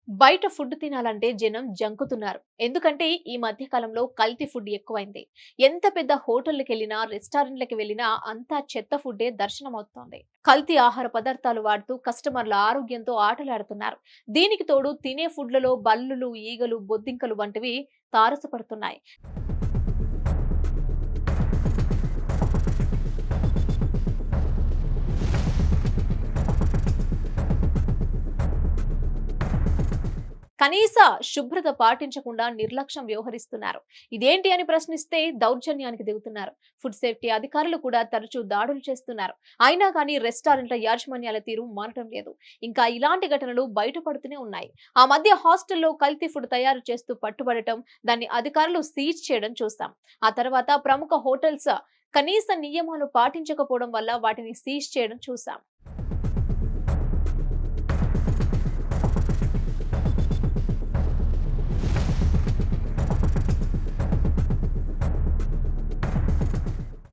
బయట ఫుడ్ తినాలంటే జనం జంకుతున్నారు. ఎందుకంటే ఈ మధ్య కాలంలో కల్తీ ఫుడ్ ఎక్కువైంది. ఎంత పెద్ద హోటళ్ళకి వెళ్ళినా, రెస్టారెంట్లకి వెళ్ళినా అంతా చెత్త ఫుడ్డే దర్శనమవుతోంది. కల్తీ ఆహార పదార్థాలు వాడుతూ కస్టమర్ల ఆరోగ్యంతో ఆటలాడుతున్నారు. దీనికి తోడు తినే ఫుడ్లలో బల్లులు, ఈగలు, బొద్దింకలు వంటివి తారసపడుతున్నాయి. కనీస శుభ్రత పాటించకుండా నిర్లక్ష్యం వ్యవహరిస్తున్నారు. ఇదేంటి అని ప్రశ్నిస్తే దౌర్జన్యానికి దిగుతున్నారు. ఫుడ్ సేఫ్టీ అధికారులు కూడా తరచూ దాడులు చేస్తున్నారు. అయినా కానీ రెస్టారెంట్ల యాజమాన్యాల తీరు మారటం లేదు. ఇంకా ఇలాంటి ఘటనలు బయటపడుతూనే ఉన్నాయి. ఆ మధ్య హాస్టల్లో కల్తీ ఫుడ్ తయారు చేస్తూ పట్టుబడటం, దాన్ని అధికారులు సీజ్ చేయడం చూస్తాం. ఆ తర్వాత ప్రముఖ హోటల్స్ కనీస నియమాలు పాటించకపోవడం వల్ల వాటిని సీజ్ చేయడం చూసాం.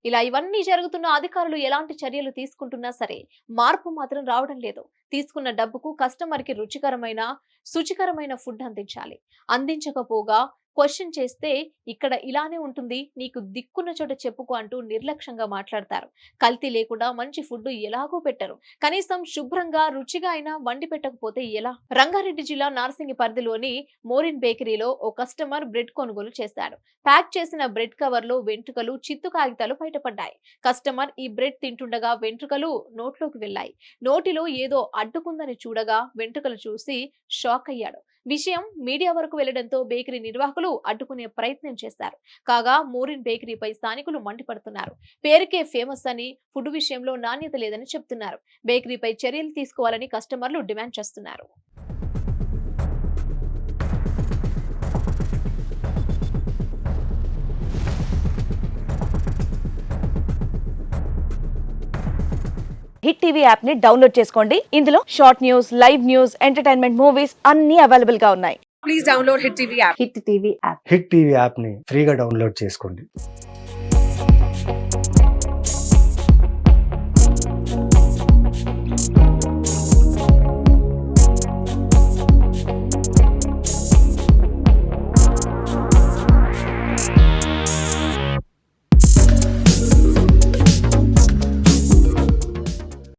ఇలా ఇవన్నీ జరుగుతున్న అధికారులు ఎలాంటి చర్యలు తీసుకుంటున్నా సరే మార్పు మాత్రం రావడం లేదు. తీసుకున్న డబ్బుకు కస్టమర్ కి శుచికరమైన ఫుడ్ అందించాలి. అందించకపోగా క్వశ్చన్ చేస్తే ఇక్కడ ఇలానే ఉంటుంది, నీకు దిక్కున్న చోట చెప్పుకో అంటూ నిర్లక్ష్యంగా మాట్లాడతారు. కల్తీ లేకుండా మంచి ఫుడ్ ఎలాగో పెట్టరు. కనీసం శుభ్రంగా రుచిగా అయినా వండి పెట్టకపోతే ఎలా? రంగారెడ్డి జిల్లా నార్సింగి పరిధిలోని మోరిన్ బేకరీలో ఓ కస్టమర్ బ్రెడ్ కొనుగోలు చేశాడు. ప్యాక్ చేసిన బ్రెడ్ కవర్ లో వెంట్రుకలు, చిత్తు కాగితాలు బయటపడ్డాయి. కస్టమర్ ఈ బ్రెడ్ తింటుండగా వెంట్రుకలు నోట్లోకి వెళ్లాయి. నోటిలో ఏదో అడ్డుకుందని చూడగా వెంట్రుకలు చూసి షాక్ అయ్యాడు. విషయం మీడియా వరకు వెళ్లడంతో బేకరీ నిర్వాహకులు అడ్డుకునే ప్రయత్నం చేశారు. కాగా మోరిన్ బేకరీపై స్థానికులు మండిపడుతున్నారు. పేరుకే ఫేమస్ అని, ఫుడ్ విషయంలో నాణ్యత లేదని చెప్తున్నారు. బేకరీపై చర్యలు తీసుకోవాలని కస్టమర్లు డిమాండ్ చేస్తున్నారు. హిట్ టీవీ యాప్ ని డౌన్లోడ్ చేసుకోండి. ఇందులో short news, live news, entertainment movies అన్ని అవైలబుల్ గా ఉన్నాయి. Please download Hit TV app. Hit TV app hit TV యాప్ని ఫ్రీగా డౌన్లోడ్ చేసుకోండి.